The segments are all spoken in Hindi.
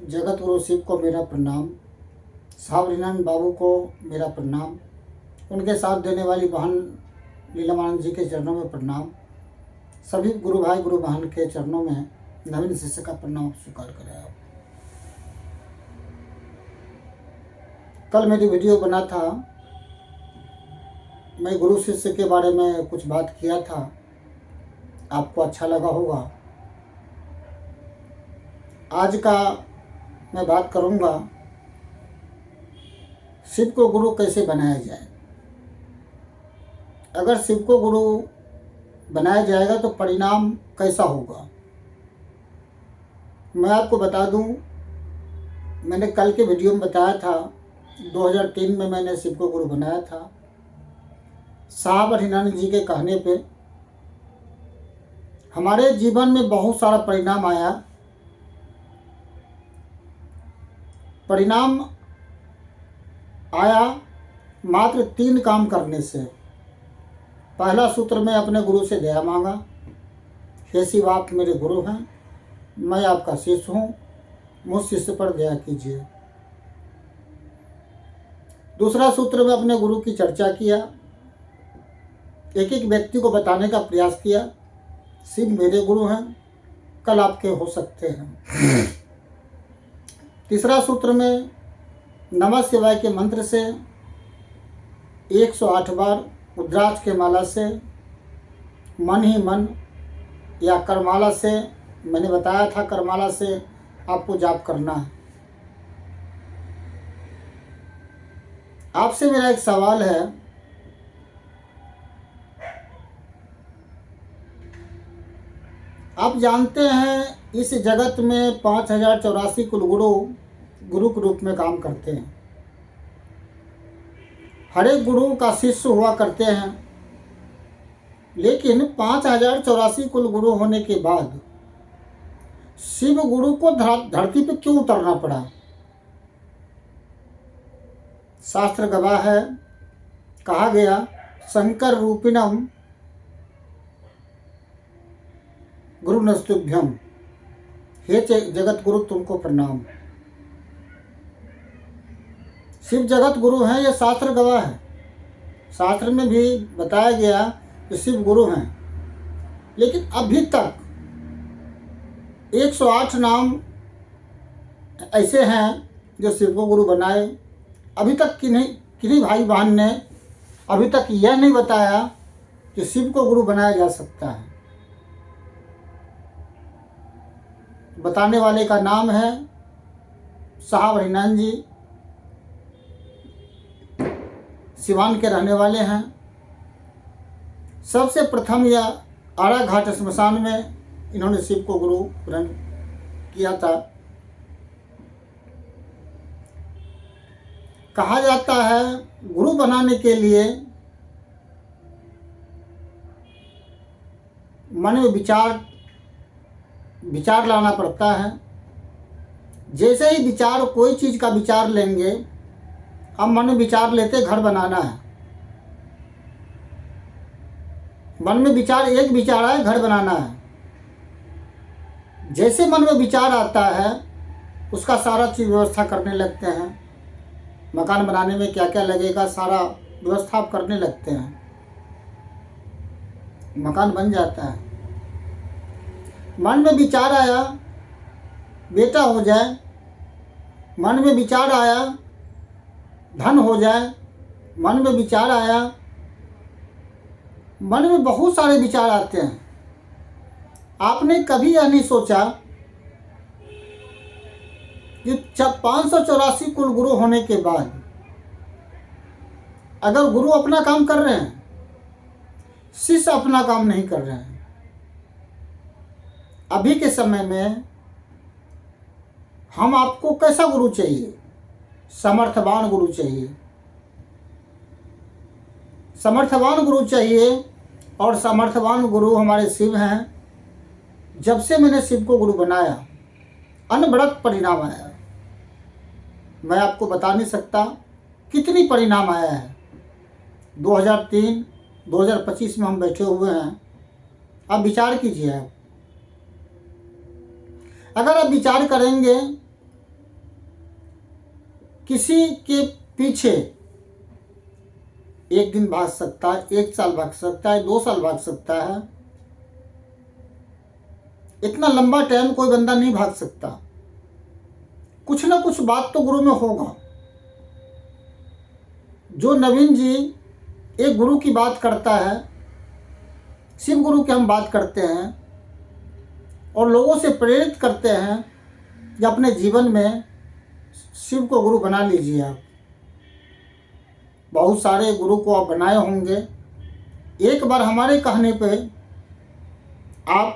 जगत गुरु शिव को मेरा प्रणाम, साहब रीनानंद बाबू को मेरा प्रणाम, उनके साथ देने वाली बहन लीलामानंद जी के चरणों में प्रणाम, सभी गुरु भाई गुरु बहन के चरणों में नवीन शिष्य का प्रणाम स्वीकार करें आप। कल मेरी वीडियो बना था, मैं गुरु शिष्य के बारे में कुछ बात किया था, आपको अच्छा लगा होगा। आज का मैं बात करूंगा शिव को गुरु कैसे बनाया जाए। अगर शिव को गुरु बनाया जाएगा तो परिणाम कैसा होगा, मैं आपको बता दूं। मैंने कल के वीडियो में बताया था 2003 में मैंने शिव को गुरु बनाया था। साहब रीनानंद जी के कहने पे हमारे जीवन में बहुत सारा परिणाम आया। परिणाम आया मात्र 3 काम करने से। पहला सूत्र में अपने गुरु से दया मांगा, हे शिव आप मेरे गुरु हैं, मैं आपका शिष्य हूँ, मुझ शिष्य पर दया कीजिए। दूसरा सूत्र में अपने गुरु की चर्चा किया, एक एक व्यक्ति को बताने का प्रयास किया, शिव मेरे गुरु हैं, कल आपके हो सकते हैं। तीसरा सूत्र में नमः शिवाय के मंत्र से 108 बार रुद्राक्ष के माला से मन ही मन या करमाला से, मैंने बताया था करमाला से आपको जाप करना है। आपसे मेरा एक सवाल है, आप जानते हैं इस जगत में 5084 कुलगुरु गुरु के रूप में काम करते हैं। हर एक गुरु का शिष्य हुआ करते हैं, लेकिन 5084 कुलगुरु होने के बाद शिव गुरु को धरती पे क्यों उतरना पड़ा? शास्त्र गवाह है, कहा गया शंकर रूपिणम गुरु नस्तुभ्यम, हे जगत गुरु तुमको प्रणाम। शिव जगत गुरु हैं, ये शास्त्र गवाह है। शास्त्र में भी बताया गया कि शिव गुरु हैं, लेकिन अभी तक 108 नाम ऐसे हैं जो शिव को गुरु बनाए। अभी तक किन्हीं भाई बहन ने अभी तक यह नहीं बताया कि शिव को गुरु बनाया जा सकता है। बताने वाले का नाम है साहब रीनानंद जी, सिवान के रहने वाले हैं। सबसे प्रथम यह आड़ा घाट स्मशान में इन्होंने शिव को गुरु ग्रहण किया था। कहा जाता है गुरु बनाने के लिए मन में विचार लाना पड़ता है। जैसे ही विचार, कोई चीज़ का विचार लेंगे, हम मन में विचार लेते घर बनाना है। मन में विचार, एक विचार आए घर बनाना है। जैसे मन में विचार आता है उसका सारा चीज़ व्यवस्था करने लगते हैं। मकान बनाने में क्या क्या लगेगा सारा व्यवस्था आप करने लगते हैं, मकान बन जाता है। मन में विचार आया बेटा हो जाए, मन में विचार आया धन हो जाए, मन में विचार आया, मन में बहुत सारे विचार आते हैं। आपने कभी यह नहीं सोचा कि जब 584 कुल गुरु होने के बाद अगर गुरु अपना काम कर रहे हैं, शिष्य अपना काम नहीं कर रहे हैं। अभी के समय में हम आपको कैसा गुरु चाहिए? समर्थवान गुरु चाहिए, समर्थवान गुरु चाहिए। और समर्थवान गुरु हमारे शिव हैं। जब से मैंने शिव को गुरु बनाया अनवरत परिणाम आया है। मैं आपको बता नहीं सकता कितनी परिणाम आया है। 2003 2025 में हम बैठे हुए हैं। आप विचार कीजिए। अगर आप विचार करेंगे किसी के पीछे एक दिन भाग सकता है, 1 साल भाग सकता है, 2 साल भाग सकता है। इतना लंबा टाइम कोई बंदा नहीं भाग सकता। कुछ ना कुछ बात तो गुरु में होगा। जो नवीन जी एक गुरु की बात करता है, शिव गुरु की हम बात करते हैं और लोगों से प्रेरित करते हैं कि अपने जीवन में शिव को गुरु बना लीजिए। आप बहुत सारे गुरु को आप बनाए होंगे। एक बार हमारे कहने पे आप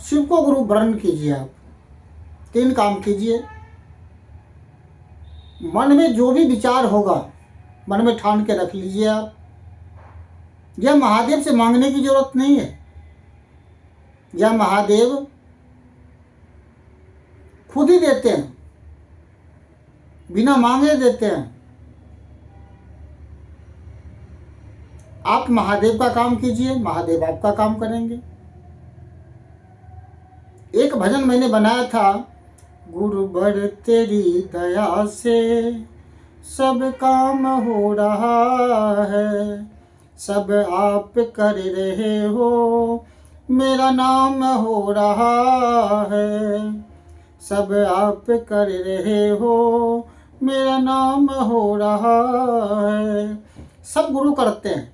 शिव को गुरु वर्ण कीजिए। आप 3 काम कीजिए। मन में जो भी विचार होगा मन में ठान के रख लीजिए। आप यह महादेव से मांगने की जरूरत नहीं है। यह महादेव खुद ही देते हैं, बिना मांगे देते हैं। आप महादेव का काम कीजिए, महादेव आपका काम करेंगे। एक भजन मैंने बनाया था, गुरुवर तेरी दया से सब काम हो रहा है, सब आप कर रहे हो, मेरा नाम हो रहा है, सब आप कर रहे हो, मेरा नाम हो रहा है। सब गुरु करते हैं,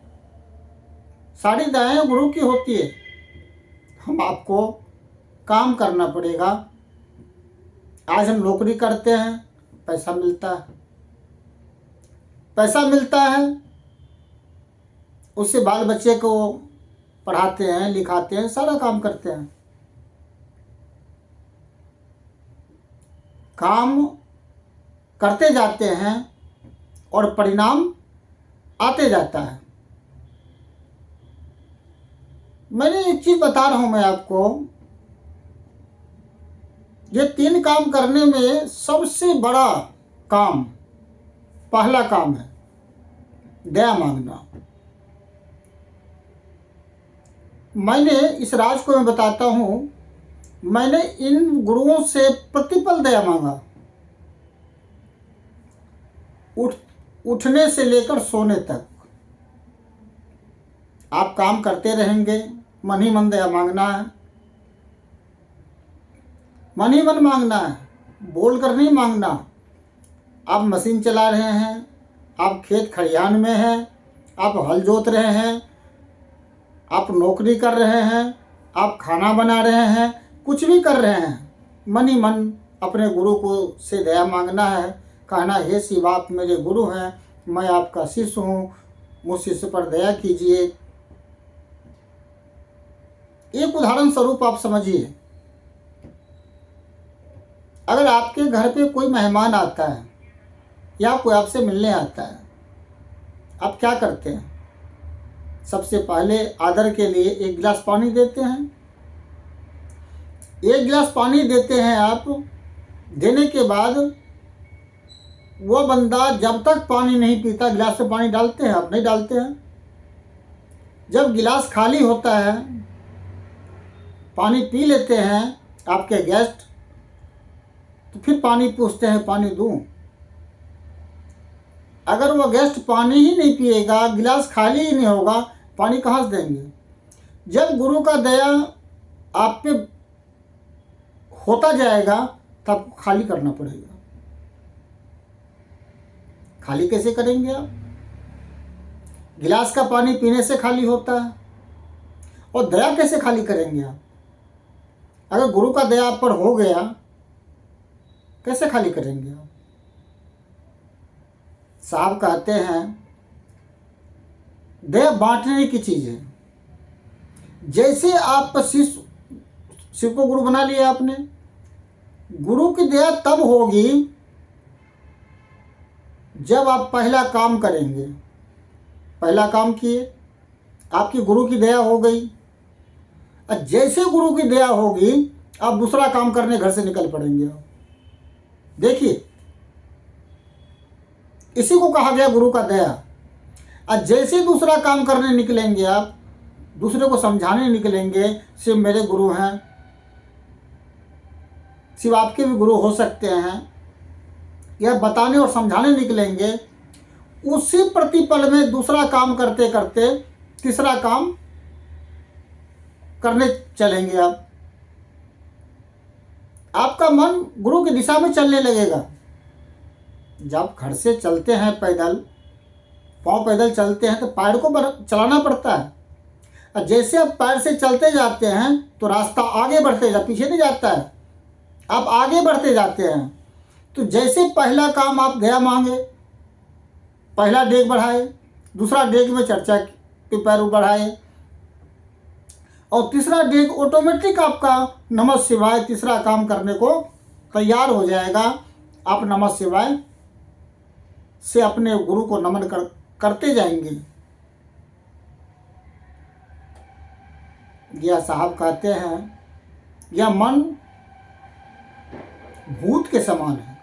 सारी दयाएं गुरु की होती है। हम आपको काम करना पड़ेगा। आज हम नौकरी करते हैं, पैसा मिलता है, पैसा मिलता है, उससे बाल बच्चे को पढ़ाते हैं, लिखाते हैं, सारा काम करते हैं। काम करते जाते हैं और परिणाम आते जाता है। मैंने एक चीज बता रहा हूं मैं आपको, ये 3 काम करने में सबसे बड़ा काम, पहला काम है दया मांगना। मैंने इस राज को मैं बताता हूं, मैंने इन गुरुओं से प्रतिपल दया मांगा। उठने से लेकर सोने तक आप काम करते रहेंगे, मन ही मन दया मांगना है, मन ही मन मांगना है, बोल कर नहीं मांगना। आप मशीन चला रहे हैं, आप खेत खलिहान में हैं, आप हल जोत रहे हैं, आप नौकरी कर रहे हैं, आप खाना बना रहे हैं, कुछ भी कर रहे हैं, मन ही मन अपने गुरु को से दया मांगना है। कहना, हे शिव आप मेरे गुरु हैं, मैं आपका शिष्य हूँ, मुझ शिष्य पर दया कीजिए। एक उदाहरण स्वरूप आप समझिए, अगर आपके घर पे कोई मेहमान आता है या कोई आपसे मिलने आता है, आप क्या करते हैं? सबसे पहले आदर के लिए 1 गिलास पानी देते हैं। 1 गिलास पानी देते हैं आप, देने के बाद वह बंदा जब तक पानी नहीं पीता, गिलास में पानी डालते हैं आप? नहीं डालते हैं। जब गिलास खाली होता है, पानी पी लेते हैं आपके गेस्ट, तो फिर पानी पूछते हैं, पानी दूं? अगर वह गेस्ट पानी ही नहीं पिएगा, गिलास खाली ही नहीं होगा, पानी कहाँ से देंगे? जब गुरु का दया आप पे होता जाएगा तब खाली करना पड़ेगा। खाली कैसे करेंगे आप? गिलास का पानी पीने से खाली होता है, और दया कैसे खाली करेंगे आप? अगर गुरु का दया आप पर हो गया, कैसे खाली करेंगे आप? साहब कहते हैं, दया बांटने की चीज है। जैसे आप शिव को गुरु बना लिया आपने, गुरु की दया तब होगी जब आप पहला काम करेंगे। पहला काम किए, आपकी गुरु की दया हो गई, और जैसे गुरु की दया होगी आप दूसरा काम करने घर से निकल पड़ेंगे। देखिए, इसी को कहा गया गुरु का दया। और जैसे दूसरा काम करने निकलेंगे आप, दूसरे को समझाने निकलेंगे, शिव मेरे गुरु हैं, शिव आपके भी गुरु हो सकते हैं, या बताने और समझाने निकलेंगे, उसी प्रतिपल में दूसरा काम करते करते तीसरा काम करने चलेंगे। आपका मन गुरु की दिशा में चलने लगेगा। जब घर से चलते हैं पैदल, पाँव पैदल चलते हैं तो पैर को चलाना पड़ता है। और जैसे आप पैर से चलते जाते हैं तो रास्ता आगे बढ़ते जा, पीछे नहीं जाता है, आप आगे बढ़ते जाते हैं। तो जैसे पहला काम आप गया मांगे, पहला डेग बढ़ाए, दूसरा डेग में चर्चा के पैर बढ़ाए, और तीसरा डेग ऑटोमेटिक आपका नमः शिवाय तीसरा काम करने को तैयार हो जाएगा। आप नमः शिवाय से अपने गुरु को नमन करते जाएंगे। यह साहब कहते हैं, यह मन भूत के समान है।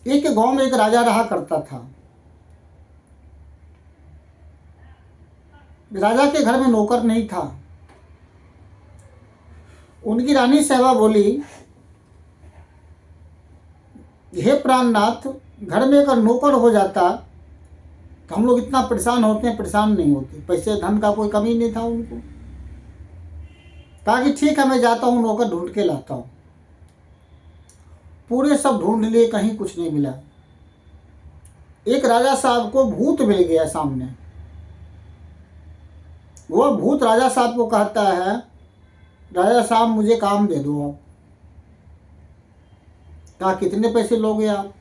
एक गांव में एक राजा रहा करता था। राजा के घर में नौकर नहीं था। उनकी रानी साहबा बोली, हे प्राणनाथ, घर में अगर नौकर हो जाता तो हम लोग इतना परेशान होते हैं, परेशान नहीं होते। पैसे धन का कोई कमी नहीं था उनको। कहा कि ठीक है, मैं जाता हूँ, नौकर ढूंढ के लाता हूँ। पूरे सब ढूंढ लिए, कहीं कुछ नहीं मिला। एक राजा साहब को भूत मिल गया सामने। वह भूत राजा साहब को कहता है, राजा साहब मुझे काम दे दो आप। कहा कितने पैसे लोगे आप?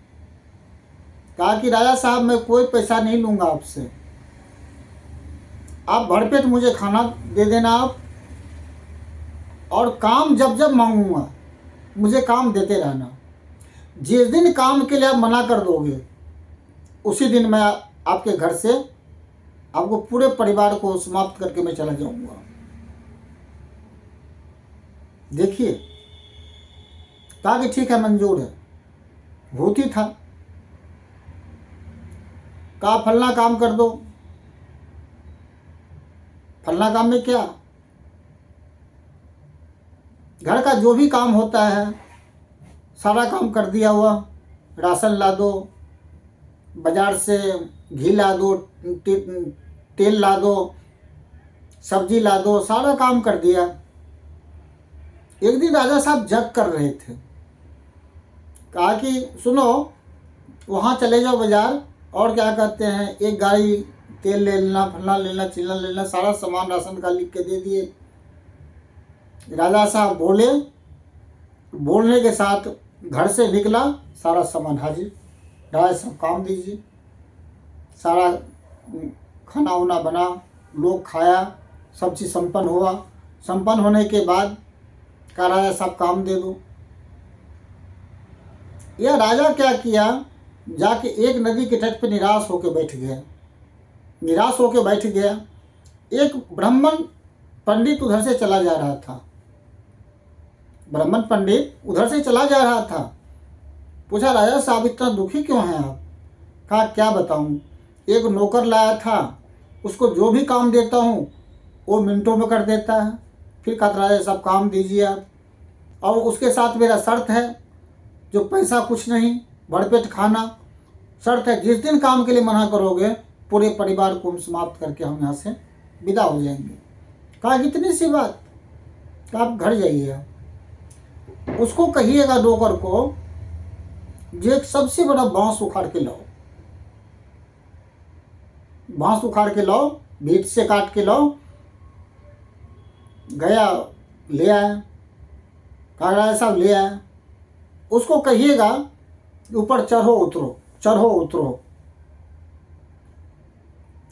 कहा कि राजा साहब मैं कोई पैसा नहीं लूँगा आपसे, आप भरपेट मुझे खाना दे देना आप, और काम जब जब मांगूंगा मुझे काम देते रहना। जिस दिन काम के लिए आप मना कर दोगे उसी दिन मैं आपके घर से आपको पूरे परिवार को समाप्त करके मैं चला जाऊंगा। देखिए, कहा कि ठीक है, मंजूर है। भूत ही था। कहा फलना काम कर दो। फलना काम में क्या, घर का जो भी काम होता है सारा काम कर दिया हुआ। राशन ला दो, बाजार से घी ला दो, तेल ला दो, सब्जी ला दो, सारा काम कर दिया। एक दिन राजा साहब जग कर रहे थे। कहा कि सुनो, वहाँ चले जाओ बाजार, और क्या कहते हैं, एक गाड़ी तेल ले लेना, फलना लेना, चिलना लेना, सारा सामान राशन का लिख के दे दिए। राजा साहब बोले, बोलने के साथ घर से निकला, सारा सामान हाजिर। राजा साहब काम दीजिए। सारा खाना वाना बना, लोग खाया, सब चीज़ संपन्न हुआ। संपन्न होने के बाद कहा राजा साहब काम दे दो। यह राजा क्या किया, जाके एक नदी के तट पे निराश होकर बैठ गया। निराश होकर बैठ गया। एक ब्राह्मण पंडित उधर से चला जा रहा था। ब्राह्मण पंडित उधर से चला जा रहा था। पूछा, राजा साहब इतना दुखी क्यों हैं आप? कहा क्या बताऊं, एक नौकर लाया था, उसको जो भी काम देता हूँ वो मिनटों में कर देता है। फिर कहा राजा साहब काम दीजिए आप, और उसके साथ मेरा शर्त है, जो पैसा कुछ नहीं, भरपेट खाना। शर्त है, जिस दिन काम के लिए मना करोगे पूरे परिवार को हम समाप्त करके हम यहाँ से विदा हो जाएंगे। कहा इतनी सी बात, आप घर जाइए। उसको कहिएगा नौकर को, जो एक सबसे बड़ा बांस उखाड़ के लाओ, बांस उखाड़ के लाओ, बीच से काट के लाओ। गया, ले आया। कहा राजा साहब ले आया। उसको कहिएगा ऊपर चढ़ो उतरो, चढ़ो उतरो।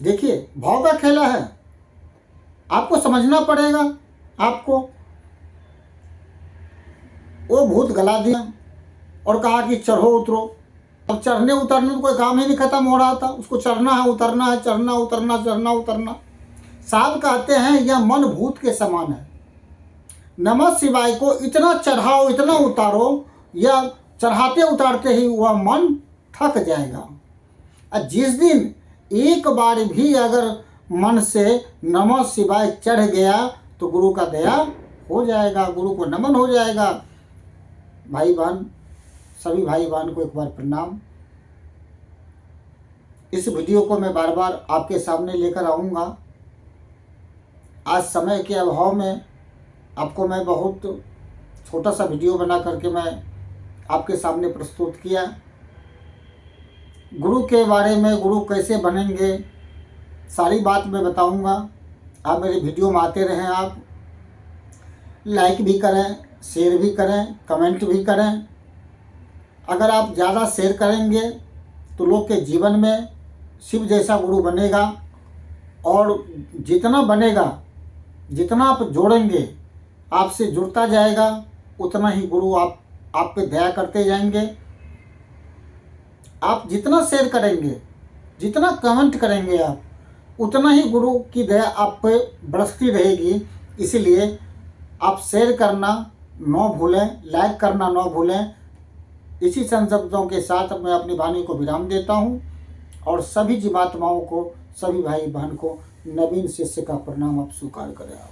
देखिए, भाव का खेला है, आपको समझना पड़ेगा। आपको वो भूत गला दिया और कहा कि चढ़ो उतरो। अब चढ़ने उतरने तो कोई काम ही नहीं खत्म हो रहा था। उसको चढ़ना है, उतरना है, चढ़ना उतरना, चढ़ना उतरना। साहब कहते हैं यह मन भूत के समान है। नमः शिवाय को इतना चढ़ाओ, इतना उतारो, या चढ़ाते उतारते ही वह मन थक जाएगा। और जिस दिन एक बार भी अगर मन से नमः शिवाय चढ़ गया तो गुरु का दया हो जाएगा, गुरु को नमन हो जाएगा। भाई बहन, सभी भाई बहन को एक बार प्रणाम। इस वीडियो को मैं बार बार आपके सामने लेकर आऊँगा। आज समय के अभाव में आपको मैं बहुत छोटा सा वीडियो बना करके मैं आपके सामने प्रस्तुत किया। गुरु के बारे में, गुरु कैसे बनेंगे, सारी बात मैं बताऊंगा। आप मेरे वीडियो में आते रहें, आप लाइक भी करें, शेयर भी करें, कमेंट भी करें। अगर आप ज़्यादा शेयर करेंगे तो लोग के जीवन में शिव जैसा गुरु बनेगा, और जितना बनेगा, जितना आप जोड़ेंगे, आपसे जुड़ता जाएगा, उतना ही गुरु आप पे दया करते जाएंगे। आप जितना शेयर करेंगे, जितना कमेंट करेंगे, आप उतना ही गुरु की दया आप पे बरसती रहेगी। इसलिए आप शेयर करना न भूलें, लाइक करना न भूलें। इसी संशब्दों के साथ मैं अपनी वाणी को विराम देता हूँ, और सभी जीवात्माओं को, सभी भाई बहन को नवीन शिष्य का प्रणाम आप स्वीकार करें। आप